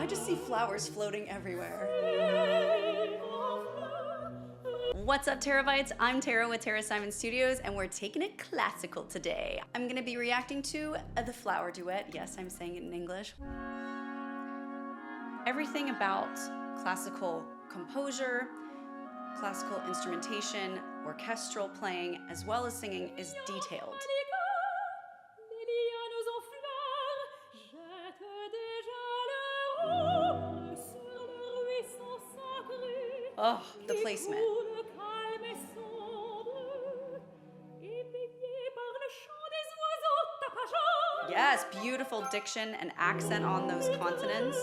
I just see flowers floating everywhere. What's up, Terabytes? I'm Tara with Tara Simon Studios, and we're taking it classical today. I'm gonna be reacting to the flower duet. Yes, I'm saying it in English. Everything about classical composure, classical instrumentation, orchestral playing, as well as singing is detailed. Oh, the placement. Yes, beautiful diction and accent on those consonants.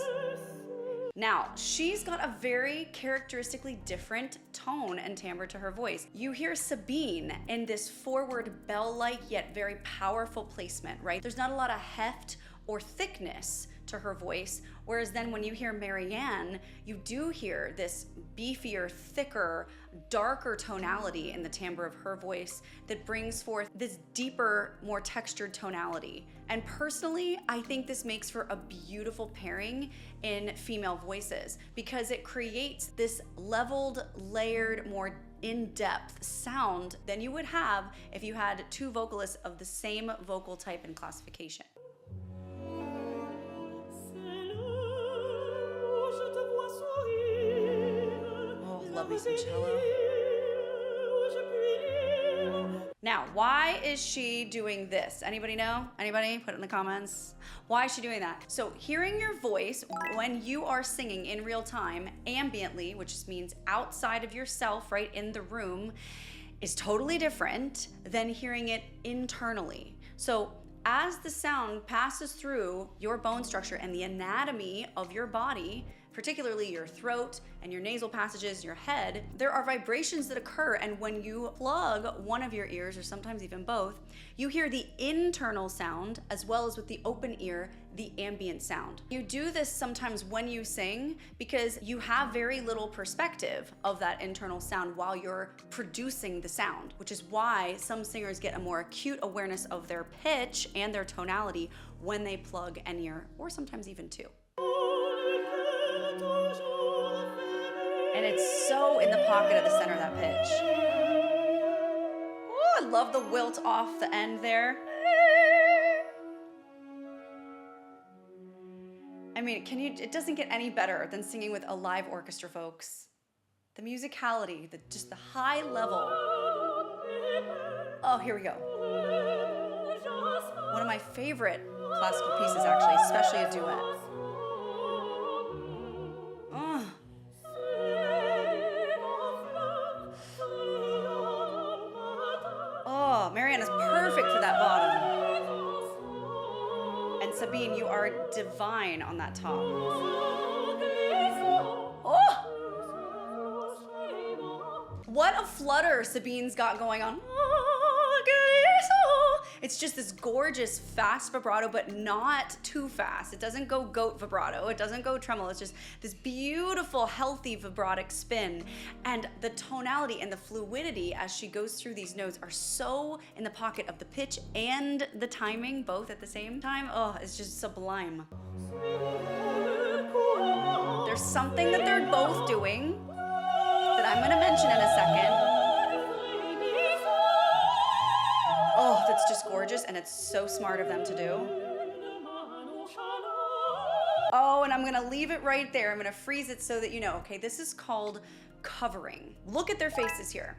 Now, she's got a very characteristically different tone and timbre to her voice. You hear Sabine in this forward bell-like yet very powerful placement, right? There's not a lot of heft or thickness to her voice, whereas then when you hear Marianne, you do hear this beefier, thicker, darker tonality in the timbre of her voice that brings forth this deeper, more textured tonality. And personally, I think this makes for a beautiful pairing in female voices because it creates this leveled, layered, more in-depth sound than you would have if you had two vocalists of the same vocal type and classification. Love me some cello. Now, why is she doing this? Anybody know? Anybody? Put it in the comments. Why is she doing that? So hearing your voice when you are singing in real time, ambiently, which just means outside of yourself, right, in the room, is totally different than hearing it internally. So as the sound passes through your bone structure and the anatomy of your body, particularly your throat and your nasal passages, your head, there are vibrations that occur, and when you plug one of your ears, or sometimes even both, you hear the internal sound as well as with the open ear, the ambient sound. You do this sometimes when you sing because you have very little perspective of that internal sound while you're producing the sound, which is why some singers get a more acute awareness of their pitch and their tonality when they plug an ear, or sometimes even two. And it's so in the pocket of the center of that pitch. Oh, I love the wilt off the end there. I mean, it doesn't get any better than singing with a live orchestra, folks. The musicality, just the high level. Oh, here we go. One of my favorite classical pieces, actually, especially a duet. Oh, Marianne is perfect for that bottom. And Sabine, you are divine on that top. Oh! What a flutter Sabine's got going on. It's just this gorgeous fast vibrato, but not too fast. It doesn't go goat vibrato. It doesn't go tremolo. It's just this beautiful, healthy vibratic spin. And the tonality and the fluidity as she goes through these notes are so in the pocket of the pitch and the timing, both at the same time. Oh, it's just sublime. There's something that they're both doing that I'm gonna mention in a second. Oh, that's just gorgeous, and it's so smart of them to do. Oh, and I'm gonna leave it right there. I'm gonna freeze it so that you know, okay, this is called covering. Look at their faces here.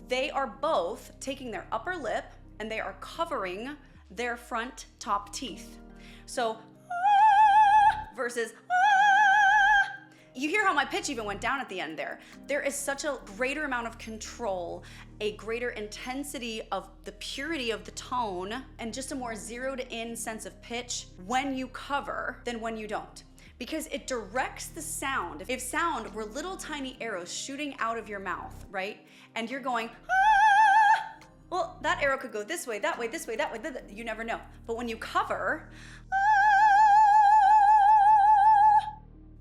They are both taking their upper lip and they are covering their front top teeth. So, versus, you hear how my pitch even went down at the end there. There is such a greater amount of control, a greater intensity of the purity of the tone, and just a more zeroed in sense of pitch when you cover than when you don't. Because it directs the sound. If sound were little tiny arrows shooting out of your mouth, right? And you're going, well, that arrow could go this way, that way, this way, that way, you never know. But when you cover,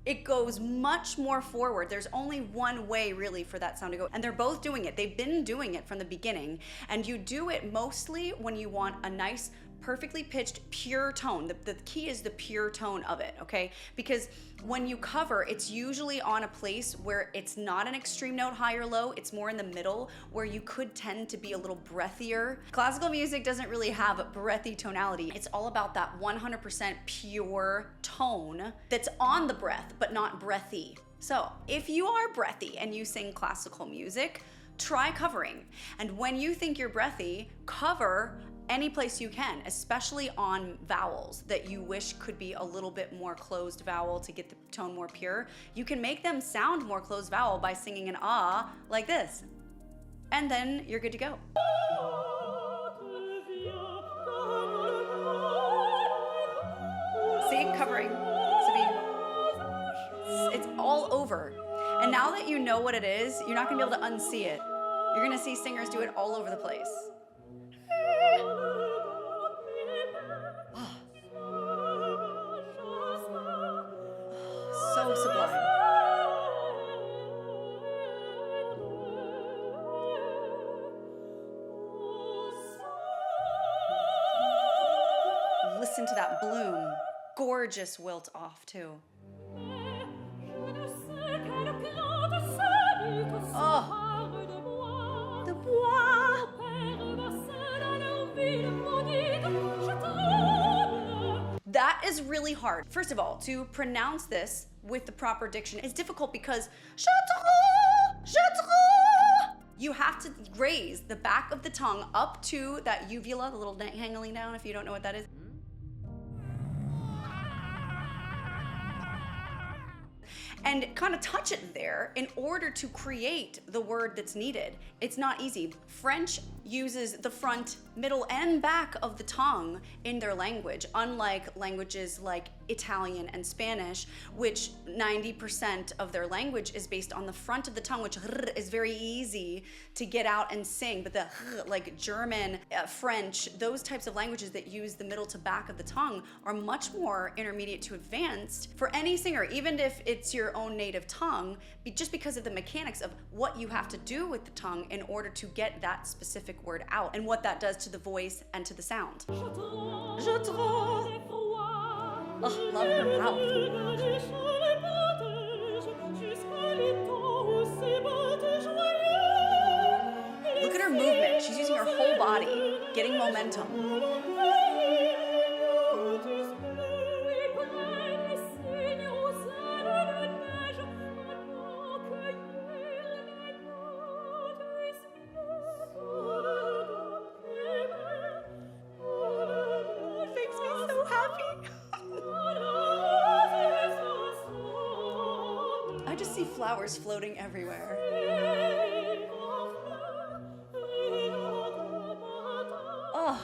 it goes much more forward. There's only one way really for that sound to go. And they're both doing it. They've been doing it from the beginning. And you do it mostly when you want a nice perfectly pitched, pure tone. The key is the pure tone of it, okay? Because when you cover, it's usually on a place where it's not an extreme note, high or low, it's more in the middle where you could tend to be a little breathier. Classical music doesn't really have a breathy tonality. It's all about that 100% pure tone that's on the breath, but not breathy. So if you are breathy and you sing classical music, try covering. And when you think you're breathy, cover any place you can, especially on vowels that you wish could be a little bit more closed vowel to get the tone more pure. You can make them sound more closed vowel by singing an ah like this. And then you're good to go. See, covering, Sabine. It's all over. And now that you know what it is, you're not gonna be able to unsee it. You're gonna see singers do it all over the place. So sublime. Listen to that bloom. Gorgeous wilt off too. Oh, the bois. That is really hard. First of all, to pronounce this with the proper diction is difficult because you have to raise the back of the tongue up to that uvula, the little hanging down, if you don't know what that is. And kind of touch it there in order to create the word that's needed. It's not easy. French uses the front, middle, and back of the tongue in their language, unlike languages like Italian and Spanish, which 90% of their language is based on the front of the tongue, which is very easy to get out and sing. But the like German, French, those types of languages that use the middle to back of the tongue are much more intermediate to advanced for any singer, even if it's your own native tongue, just because of the mechanics of what you have to do with the tongue in order to get that specific word out and what that does to the voice and to the sound. Oh, love her mouth. Look at her movement. She's using her whole body, getting momentum. I just see flowers floating everywhere. Oh.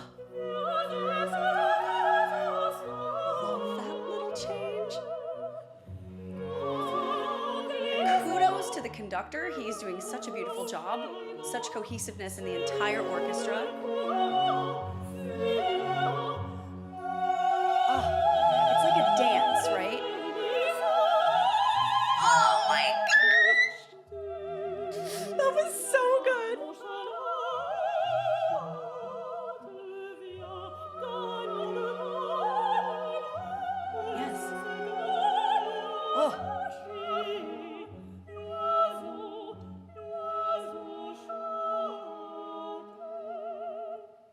Love that little change. Kudos to the conductor. He's doing such a beautiful job. Such cohesiveness in the entire orchestra. It's like a dance, right? Oh my gosh! That was so good! Yes. Oh.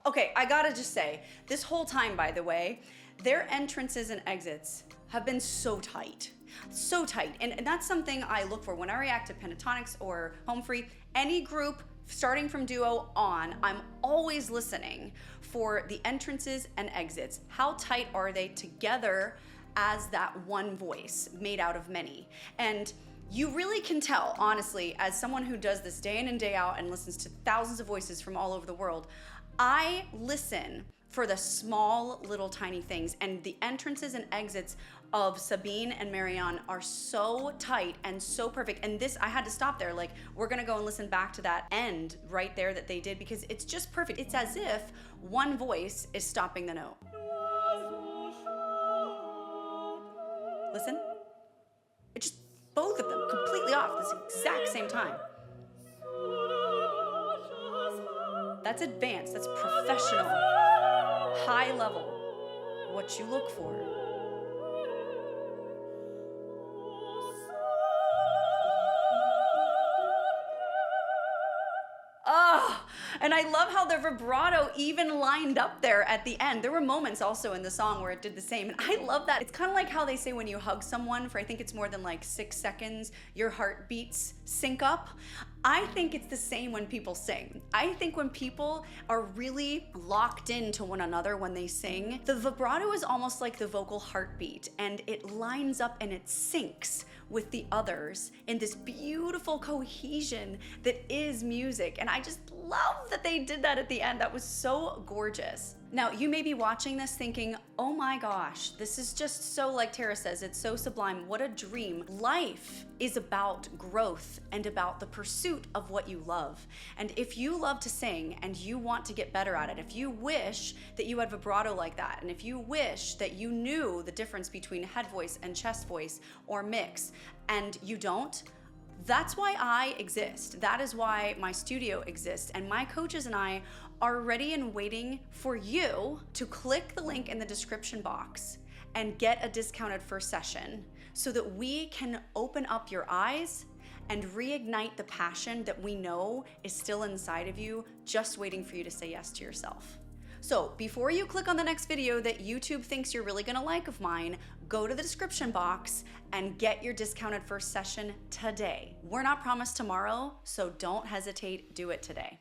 Okay, I gotta just say, this whole time, by the way, their entrances and exits have been so tight. So tight. And that's something I look for when I react to pentatonics or home free. Any group starting from duo on, I'm always listening for the entrances and exits. How tight are they together as that one voice made out of many? And you really can tell, honestly, as someone who does this day in and day out and listens to thousands of voices from all over the world, I listen for the small little tiny things, and the entrances and exits of Sabine and Marianne are so tight and so perfect. And this, I had to stop there. Like, we're gonna go and listen back to that end right there that they did, because it's just perfect. It's as if one voice is stopping the note. Listen. It's just both of them completely off at the exact same time. That's advanced, that's professional. high level, what you look for. Oh, and I love how the vibrato even lined up there at the end. There were moments also in the song where it did the same, and I love that. It's kind of like how they say when you hug someone for, I think it's more than like 6 seconds, your heartbeats sync up. I think it's the same when people sing. I think when people are really locked into one another when they sing, the vibrato is almost like the vocal heartbeat, and it lines up and it syncs with the others in this beautiful cohesion that is music. And I just love that they did that at the end. That was so gorgeous. Now, you may be watching this thinking, oh my gosh, this is just so, like Tara says, it's so sublime. What a dream. Life is about growth and about the pursuit of what you love. And if you love to sing and you want to get better at it, if you wish that you had vibrato like that, and if you wish that you knew the difference between head voice and chest voice or mix, and you don't, that's why I exist. That is why my studio exists. And my coaches and I are ready and waiting for you to click the link in the description box and get a discounted first session so that we can open up your eyes and reignite the passion that we know is still inside of you, just waiting for you to say yes to yourself. So before you click on the next video that YouTube thinks you're really gonna like of mine, go to the description box and get your discounted first session today. We're not promised tomorrow, so don't hesitate, do it today.